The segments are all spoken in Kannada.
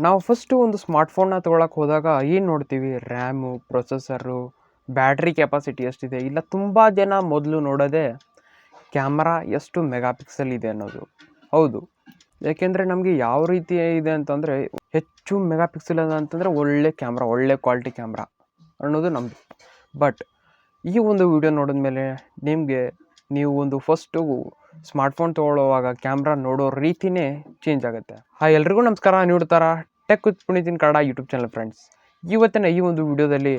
ನಾವು ಫಸ್ಟು ಒಂದು ಸ್ಮಾರ್ಟ್ಫೋನ್ನ ತೊಗೊಳಕ್ಕೆ ಹೋದಾಗ ಏನು ನೋಡ್ತೀವಿ, ರ್ಯಾಮು, ಪ್ರೊಸೆಸರು, ಬ್ಯಾಟ್ರಿ ಕೆಪಾಸಿಟಿ ಎಷ್ಟಿದೆ. ಇಲ್ಲ ತುಂಬ ಜನ ಮೊದಲು ನೋಡೋದೇ ಕ್ಯಾಮ್ರಾ ಎಷ್ಟು ಮೆಗಾ ಪಿಕ್ಸೆಲ್ ಇದೆ ಅನ್ನೋದು. ಹೌದು, ಏಕೆಂದರೆ ನಮಗೆ ಯಾವ ರೀತಿ ಇದೆ ಅಂತಂದರೆ, ಹೆಚ್ಚು ಮೆಗಾ ಪಿಕ್ಸೆಲ್ ಅಂತಂದರೆ ಒಳ್ಳೆ ಕ್ಯಾಮ್ರಾ, ಒಳ್ಳೆ ಕ್ವಾಲಿಟಿ ಕ್ಯಾಮ್ರಾ ಅನ್ನೋದು ನಮ್ಮದು. ಬಟ್ ಈ ಒಂದು ವಿಡಿಯೋ ನೋಡಿದ್ಮೇಲೆ ನೀವು ಒಂದು ಫಸ್ಟು ಸ್ಮಾರ್ಟ್ಫೋನ್ ತೊಗೊಳ್ಳೋವಾಗ ಕ್ಯಾಮ್ರಾ ನೋಡೋ ರೀತಿಯೇ ಚೇಂಜ್ ಆಗುತ್ತೆ. ಹಾಯ್, ಎಲ್ರಿಗೂ ನಮಸ್ಕಾರ. ನೋಡ್ತಾರ ಟೆಕ್ ವಿತ್ ಪುನೀತಿನ್ ಕನ್ನಡ ಯೂಟ್ಯೂಬ್ ಚಾನಲ್ ಫ್ರೆಂಡ್ಸ್. ಇವತ್ತಿನ ಈ ಒಂದು ವಿಡಿಯೋದಲ್ಲಿ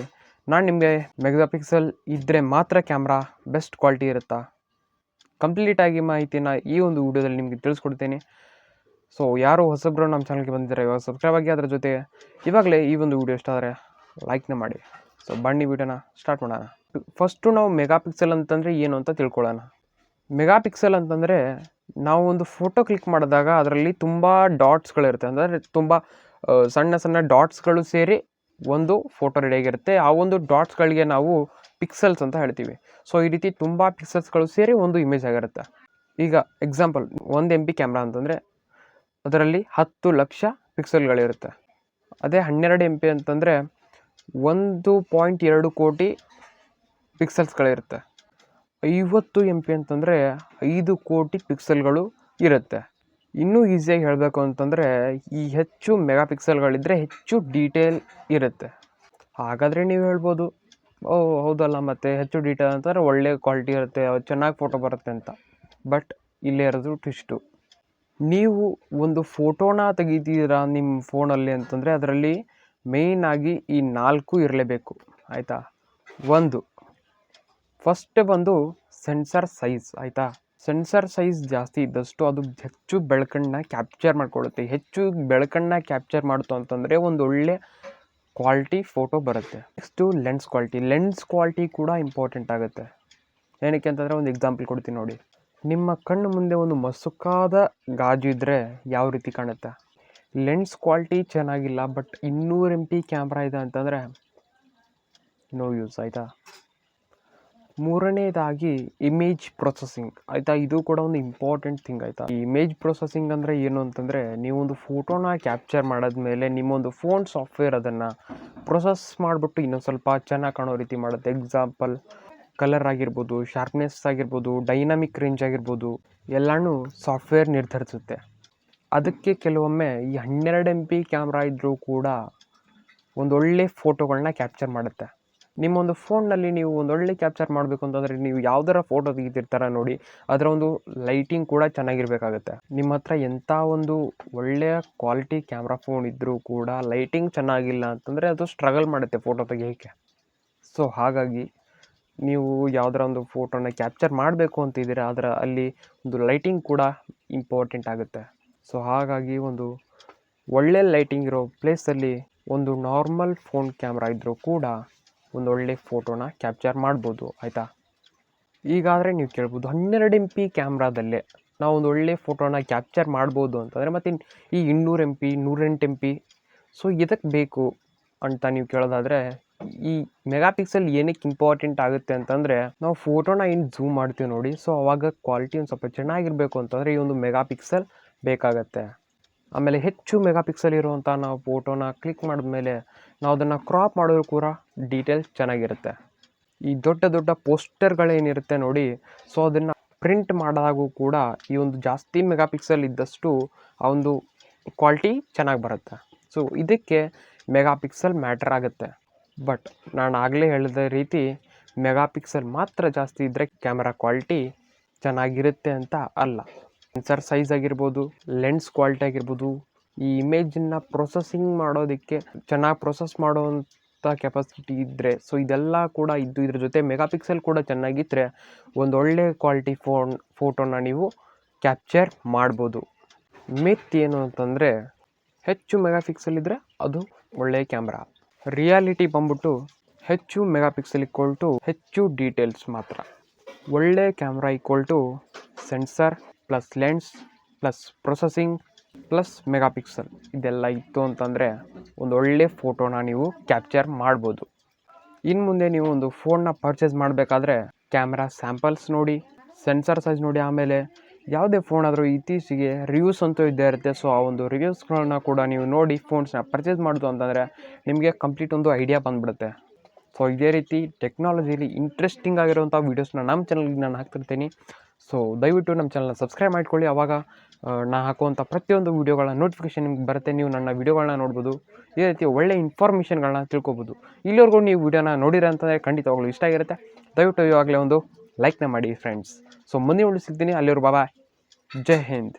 ನಾನು ನಿಮಗೆ ಮೆಗಾ ಪಿಕ್ಸೆಲ್ ಇದ್ದರೆ ಮಾತ್ರ ಕ್ಯಾಮ್ರಾ ಬೆಸ್ಟ್ ಕ್ವಾಲಿಟಿ ಇರುತ್ತಾ, ಕಂಪ್ಲೀಟಾಗಿ ಮಾಹಿತಿನ ಈ ಒಂದು ವಿಡಿಯೋದಲ್ಲಿ ನಿಮಗೆ ತಿಳಿಸ್ಕೊಡ್ತೀನಿ. ಸೊ ಯಾರು ಹೊಸಬ್ರು ನಮ್ಮ ಚಾನಲ್ಗೆ ಬಂದಿದ್ದಾರೆ ಇವಾಗ ಸಬ್ಸ್ಕ್ರೈಬ್ ಆಗಿ, ಅದರ ಜೊತೆ ಇವಾಗಲೇ ಈ ಒಂದು ವಿಡಿಯೋ ಇಷ್ಟ ಆದರೆ ಲೈಕ್ನ ಮಾಡಿ. ಸೊ ಬನ್ನಿ ವಿಡಿಯೋನ ಸ್ಟಾರ್ಟ್ ಮಾಡೋಣ. ಫಸ್ಟು ನಾವು ಮೆಗಾ ಪಿಕ್ಸೆಲ್ ಅಂತಂದರೆ ಏನು ಅಂತ ತಿಳ್ಕೊಳ್ಳೋಣ. ಮೆಗಾ ಪಿಕ್ಸೆಲ್ ಅಂತಂದರೆ ನಾವು ಒಂದು ಫೋಟೋ ಕ್ಲಿಕ್ ಮಾಡಿದಾಗ ಅದರಲ್ಲಿ ತುಂಬ ಡಾಟ್ಸ್ಗಳಿರುತ್ತೆ. ಅಂದರೆ ತುಂಬ ಸಣ್ಣ ಸಣ್ಣ ಡಾಟ್ಸ್ಗಳು ಸೇರಿ ಒಂದು ಫೋಟೋ ರೆಡಿಯಾಗಿರುತ್ತೆ. ಆ ಒಂದು ಡಾಟ್ಸ್ಗಳಿಗೆ ನಾವು ಪಿಕ್ಸೆಲ್ಸ್ ಅಂತ ಹೇಳ್ತೀವಿ. ಸೊ ಈ ರೀತಿ ತುಂಬ ಪಿಕ್ಸೆಲ್ಸ್ಗಳು ಸೇರಿ ಒಂದು ಇಮೇಜ್ ಆಗಿರುತ್ತೆ. ಈಗ ಎಕ್ಸಾಂಪಲ್ 1 MB ಕ್ಯಾಮ್ರಾ ಅಂತಂದರೆ ಅದರಲ್ಲಿ 10 ಲಕ್ಷ ಪಿಕ್ಸೆಲ್ಗಳಿರುತ್ತೆ. ಅದೇ 12 MB ಅಂತಂದರೆ 1.2 ಕೋಟಿ ಪಿಕ್ಸೆಲ್ಸ್ಗಳಿರುತ್ತೆ. 50 MB ಅಂತಂದರೆ 5 ಕೋಟಿ ಪಿಕ್ಸೆಲ್ಗಳು ಇರುತ್ತೆ. ಇನ್ನೂ ಈಸಿಯಾಗಿ ಹೇಳಬೇಕು ಅಂತಂದರೆ, ಈ ಹೆಚ್ಚು ಮೆಗಾ ಪಿಕ್ಸೆಲ್ಗಳಿದ್ದರೆ ಹೆಚ್ಚು ಡೀಟೇಲ್ ಇರುತ್ತೆ. ಹಾಗಾದರೆ ನೀವು ಹೇಳ್ಬೋದು, ಓ ಹೌದಲ್ಲ, ಮತ್ತು ಹೆಚ್ಚು ಡೀಟೇಲ್ ಅಂತಂದರೆ ಒಳ್ಳೆ ಕ್ವಾಲಿಟಿ ಇರುತ್ತೆ, ಚೆನ್ನಾಗಿ ಫೋಟೋ ಬರುತ್ತೆ ಅಂತ. ಬಟ್ ಇಲ್ಲೇ ಇರೋದು ಟ್ವಿಸ್ಟು. ನೀವು ಒಂದು ಫೋಟೋನ ತೆಗಿತೀರಾ ನಿಮ್ಮ ಫೋನಲ್ಲಿ ಅಂತಂದರೆ ಅದರಲ್ಲಿ ಮೇಯ್ನಾಗಿ ಈ 4 ಇರಲೇಬೇಕು, ಆಯಿತಾ. ಒಂದು ಫಸ್ಟ್ ಬಂದು ಸೆನ್ಸರ್ ಸೈಜ್, ಆಯಿತಾ. ಸೆನ್ಸರ್ ಸೈಜ್ ಜಾಸ್ತಿ ಇದ್ದಷ್ಟು ಅದು ಹೆಚ್ಚು ಬೆಳಕನ್ನು ಕ್ಯಾಪ್ಚರ್ ಮಾಡ್ಕೊಳ್ಳುತ್ತೆ. ಹೆಚ್ಚು ಬೆಳಕನ್ನು ಕ್ಯಾಪ್ಚರ್ ಮಾಡ್ತು ಅಂತಂದರೆ ಒಂದು ಒಳ್ಳೆ ಕ್ವಾಲಿಟಿ ಫೋಟೋ ಬರುತ್ತೆ. ನೆಕ್ಸ್ಟು ಲೆನ್ಸ್ ಕ್ವಾಲಿಟಿ ಕೂಡ ಇಂಪಾರ್ಟೆಂಟ್ ಆಗುತ್ತೆ. ಏನಕ್ಕೆ ಅಂತಂದರೆ ಒಂದು ಎಕ್ಸಾಂಪಲ್ ಕೊಡ್ತೀನಿ ನೋಡಿ. ನಿಮ್ಮ ಕಣ್ಣು ಮುಂದೆ ಒಂದು ಮಸುಕಾದ ಗಾಜು ಇದ್ದರೆ ಯಾವ ರೀತಿ ಕಾಣುತ್ತೆ. ಲೆನ್ಸ್ ಕ್ವಾಲಿಟಿ ಚೆನ್ನಾಗಿಲ್ಲ, ಬಟ್ 200 MB ಕ್ಯಾಮ್ರಾ ಇದೆ ಅಂತಂದರೆ ನೋ ಯೂಸ್, ಆಯಿತಾ. ಮೂರನೇದಾಗಿ ಇಮೇಜ್ ಪ್ರೊಸೆಸಿಂಗ್, ಆಯಿತಾ. ಇದು ಕೂಡ ಒಂದು ಇಂಪಾರ್ಟೆಂಟ್ ಥಿಂಗ್, ಆಯಿತಾ. ಈ ಇಮೇಜ್ ಪ್ರೊಸೆಸಿಂಗ್ ಅಂದರೆ ಏನು ಅಂತಂದರೆ, ನೀವೊಂದು ಫೋಟೋನ ಕ್ಯಾಪ್ಚರ್ ಮಾಡಿದ್ಮೇಲೆ ನಿಮ್ಮೊಂದು ಫೋನ್ ಸಾಫ್ಟ್ವೇರ್ ಅದನ್ನು ಪ್ರೊಸೆಸ್ ಮಾಡಿಬಿಟ್ಟು ಇನ್ನೊಂದು ಸ್ವಲ್ಪ ಚೆನ್ನಾಗಿ ಕಾಣೋ ರೀತಿ ಮಾಡುತ್ತೆ. ಎಕ್ಸಾಂಪಲ್ ಕಲರ್ ಆಗಿರ್ಬೋದು, ಶಾರ್ಪ್ನೆಸ್ ಆಗಿರ್ಬೋದು, ಡೈನಾಮಿಕ್ ರೇಂಜ್ ಆಗಿರ್ಬೋದು, ಎಲ್ಲನೂ ಸಾಫ್ಟ್ವೇರ್ ನಿರ್ಧರಿಸುತ್ತೆ. ಅದಕ್ಕೆ ಕೆಲವೊಮ್ಮೆ ಈ 12 MB ಕ್ಯಾಮ್ರಾ ಇದ್ದರೂ ಕೂಡ ಒಂದೊಳ್ಳೆ ಫೋಟೋಗಳನ್ನ ಕ್ಯಾಪ್ಚರ್ ಮಾಡುತ್ತೆ. ನಿಮ್ಮೊಂದು ಫೋನ್ನಲ್ಲಿ ನೀವು ಒಂದೊಳ್ಳೆ ಕ್ಯಾಪ್ಚರ್ ಮಾಡಬೇಕು ಅಂತಂದರೆ ನೀವು ಯಾವ್ದಾರ ಫೋಟೋ ತೆಗಿತಿರ್ತಾರ ನೋಡಿ, ಅದರ ಒಂದು ಲೈಟಿಂಗ್ ಕೂಡ ಚೆನ್ನಾಗಿರಬೇಕಾಗತ್ತೆ. ನಿಮ್ಮ ಹತ್ರ ಎಂಥ ಒಂದು ಒಳ್ಳೆಯ ಕ್ವಾಲಿಟಿ ಕ್ಯಾಮ್ರಾ ಫೋನ್ ಇದ್ದರೂ ಕೂಡ ಲೈಟಿಂಗ್ ಚೆನ್ನಾಗಿಲ್ಲ ಅಂತಂದರೆ ಅದು ಸ್ಟ್ರಗಲ್ ಮಾಡುತ್ತೆ ಫೋಟೋ ತೆಗಿಯೋಕ್ಕೆ. ಸೊ ಹಾಗಾಗಿ ನೀವು ಯಾವುದರ ಒಂದು ಫೋಟೋನ ಕ್ಯಾಪ್ಚರ್ ಮಾಡಬೇಕು ಅಂತಿದ್ದೀರಾ, ಅಲ್ಲಿ ಒಂದು ಲೈಟಿಂಗ್ ಕೂಡ ಇಂಪಾರ್ಟೆಂಟ್ ಆಗುತ್ತೆ. ಸೊ ಹಾಗಾಗಿ ಒಂದು ಒಳ್ಳೆ ಲೈಟಿಂಗ್ ಇರೋ ಪ್ಲೇಸಲ್ಲಿ ಒಂದು ನಾರ್ಮಲ್ ಫೋನ್ ಕ್ಯಾಮ್ರಾ ಇದ್ದರೂ ಕೂಡ ಒಂದೊಳ್ಳೆ ಫೋಟೋನ ಕ್ಯಾಪ್ಚರ್ ಮಾಡ್ಬೋದು, ಆಯಿತಾ. ಈಗಾದರೆ ನೀವು ಕೇಳ್ಬೋದು, 12 MB ಕ್ಯಾಮ್ರಾದಲ್ಲೇ ನಾವು ಒಂದು ಒಳ್ಳೆ ಫೋಟೋನ ಕ್ಯಾಪ್ಚರ್ ಮಾಡ್ಬೋದು ಅಂತಂದರೆ ಮತ್ತು ಈ 200 MB 108 MB ಸೊ ಇದಕ್ಕೆ ಬೇಕು ಅಂತ ನೀವು ಕೇಳೋದಾದರೆ, ಈ ಮೆಗಾ ಪಿಕ್ಸೆಲ್ ಏನಕ್ಕೆ ಇಂಪಾರ್ಟೆಂಟ್ ಆಗುತ್ತೆ ಅಂತಂದರೆ, ನಾವು ಫೋಟೋನ ಏನು ಝೂಮ್ ಮಾಡ್ತೀವಿ ನೋಡಿ, ಸೊ ಅವಾಗ ಕ್ವಾಲಿಟಿ ಒಂದು ಸ್ವಲ್ಪ ಚೆನ್ನಾಗಿರಬೇಕು ಅಂತಂದರೆ ಈ ಒಂದು ಮೆಗಾ ಪಿಕ್ಸೆಲ್ ಬೇಕಾಗತ್ತೆ. ಆಮೇಲೆ ಹೆಚ್ಚು ಮೆಗಾ ಪಿಕ್ಸೆಲ್ ಇರುವಂಥ ನಾವು ಫೋಟೋನ ಕ್ಲಿಕ್ ಮಾಡಿದ್ಮೇಲೆ ನಾವು ಅದನ್ನು ಕ್ರಾಪ್ ಮಾಡೋದು ಕೂಡ ಡೀಟೇಲ್ಸ್ ಚೆನ್ನಾಗಿರುತ್ತೆ. ಈ ದೊಡ್ಡ ದೊಡ್ಡ ಪೋಸ್ಟರ್ಗಳೇನಿರುತ್ತೆ ನೋಡಿ, ಸೊ ಅದನ್ನು ಪ್ರಿಂಟ್ ಮಾಡಿದಾಗೂ ಕೂಡ ಈ ಒಂದು ಜಾಸ್ತಿ ಮೆಗಾ ಪಿಕ್ಸೆಲ್ ಇದ್ದಷ್ಟು ಆ ಒಂದು ಕ್ವಾಲಿಟಿ ಚೆನ್ನಾಗಿ ಬರುತ್ತೆ. ಸೊ ಇದಕ್ಕೆ ಮೆಗಾ ಪಿಕ್ಸೆಲ್ ಮ್ಯಾಟ್ರ್ ಆಗುತ್ತೆ. ಬಟ್ ನಾನು ಆಗಲೇ ಹೇಳಿದ ರೀತಿ ಮೆಗಾ ಪಿಕ್ಸೆಲ್ ಮಾತ್ರ ಜಾಸ್ತಿ ಇದ್ದರೆ ಕ್ಯಾಮ್ರಾ ಕ್ವಾಲಿಟಿ ಚೆನ್ನಾಗಿರುತ್ತೆ ಅಂತ ಅಲ್ಲ. ಸೆನ್ಸರ್ ಸೈಜ್ ಆಗಿರ್ಬೋದು, ಲೆನ್ಸ್ ಕ್ವಾಲಿಟಿ ಆಗಿರ್ಬೋದು, ಈ ಇಮೇಜನ್ನು ಪ್ರೊಸೆಸಿಂಗ್ ಮಾಡೋದಕ್ಕೆ ಚೆನ್ನಾಗಿ ಪ್ರೊಸೆಸ್ ಮಾಡೋವಂಥ ಕೆಪಾಸಿಟಿ ಇದ್ದರೆ, ಸೊ ಇದೆಲ್ಲ ಕೂಡ ಇದ್ರ ಜೊತೆ ಮೆಗಾ ಪಿಕ್ಸೆಲ್ ಕೂಡ ಚೆನ್ನಾಗಿದ್ದರೆ ಒಂದೊಳ್ಳೆ ಕ್ವಾಲಿಟಿ ಫೋಟೋನ ನೀವು ಕ್ಯಾಪ್ಚರ್ ಮಾಡ್ಬೋದು. ಮಿತ್ ಏನು ಅಂತಂದರೆ, ಹೆಚ್ಚು ಮೆಗಾ ಪಿಕ್ಸೆಲ್ ಇದ್ದರೆ ಅದು ಒಳ್ಳೆಯ ಕ್ಯಾಮ್ರಾ. ರಿಯಾಲಿಟಿ ಬಂದ್ಬಿಟ್ಟು ಹೆಚ್ಚು ಮೆಗಾ ಪಿಕ್ಸೆಲ್ = ಹೆಚ್ಚು ಡೀಟೇಲ್ಸ್ ಮಾತ್ರ. ಒಳ್ಳೆ camera = sensor plus lens plus processing plus mega pixel ಇದೆಲ್ಲ ಇತ್ತು ಅಂತಂದರೆ ಒಂದು ಒಳ್ಳೆ ಫೋಟೋನ ನೀವು ಕ್ಯಾಪ್ಚರ್ ಮಾಡ್ಬೋದು. ಇನ್ನು ಮುಂದೆ ನೀವು ಒಂದು ಫೋನ್ನ ಪರ್ಚೇಸ್ ಮಾಡಬೇಕಾದ್ರೆ ಕ್ಯಾಮ್ರಾ ಸ್ಯಾಂಪಲ್ಸ್ ನೋಡಿ, ಸೆನ್ಸರ್ ಸೈಜ್ ನೋಡಿ, ಆಮೇಲೆ ಯಾವುದೇ ಫೋನ್ ಆದರೂ ಇತ್ತೀಚೆಗೆ ರಿವ್ಯೂಸ್ ಅಂತೂ ಇದ್ದೇ ಇರುತ್ತೆ. ಸೊ ಆ ಒಂದು ರಿವ್ಯೂಸ್ಗಳನ್ನ ಕೂಡ ನೀವು ನೋಡಿ ಫೋನ್ಸ್ನ ಪರ್ಚೇಸ್ ಮಾಡೋದು ಅಂತಂದರೆ ನಿಮಗೆ ಕಂಪ್ಲೀಟ್ ಒಂದು ಐಡಿಯಾ ಬಂದುಬಿಡುತ್ತೆ. ಸೊ ಇದೇ ರೀತಿ ಟೆಕ್ನಾಲಜಿಲಿ ಇಂಟ್ರೆಸ್ಟಿಂಗ್ ಆಗಿರುವಂಥ ವೀಡಿಯೋಸ್ನ ನಮ್ಮ ಚಾನಲ್ಗೆ ನಾನು ಹಾಕ್ತಿರ್ತೀನಿ. ಸೊ ದಯವಿಟ್ಟು ನಮ್ಮ ಚಾನಲ್ನ ಸಬ್ಸ್ಕ್ರೈಬ್ ಮಾಡ್ಕೊಳ್ಳಿ. ಆವಾಗ ನಾನು ಹಾಕುವಂಥ ಪ್ರತಿಯೊಂದು ವೀಡಿಯೋಗಳ ನೋಟಿಫಿಕೇಷನ್ ನಿಮ್ಗೆ ಬರುತ್ತೆ. ನೀವು ನನ್ನ ವೀಡಿಯೋಗಳನ್ನ ನೋಡ್ಬೋದು, ಇದೇ ರೀತಿ ಒಳ್ಳೆ ಇನ್ಫಾರ್ಮೇಷನ್ಗಳನ್ನ ತಿಳ್ಕೊಬೋದು. ಇಲ್ಲಿವರೆಗೂ ನೀವು ವೀಡಿಯೋನ ನೋಡಿರ ಅಂತಂದರೆ ಖಂಡಿತವಾಗ್ಲೂ ಇಷ್ಟ ಆಗಿರುತ್ತೆ. ದಯವಿಟ್ಟು ಇವಾಗಲೇ ಒಂದು ಲೈಕ್ನ ಮಾಡಿ ಫ್ರೆಂಡ್ಸ್. ಸೊ ಮುಂದಿನ ವಿಡಿಯೋ ಸಿಗ್ತೀನಿ. ಅಲ್ಲಿವರು ಬಾಬಾ, ಜೈ ಹಿಂದ್.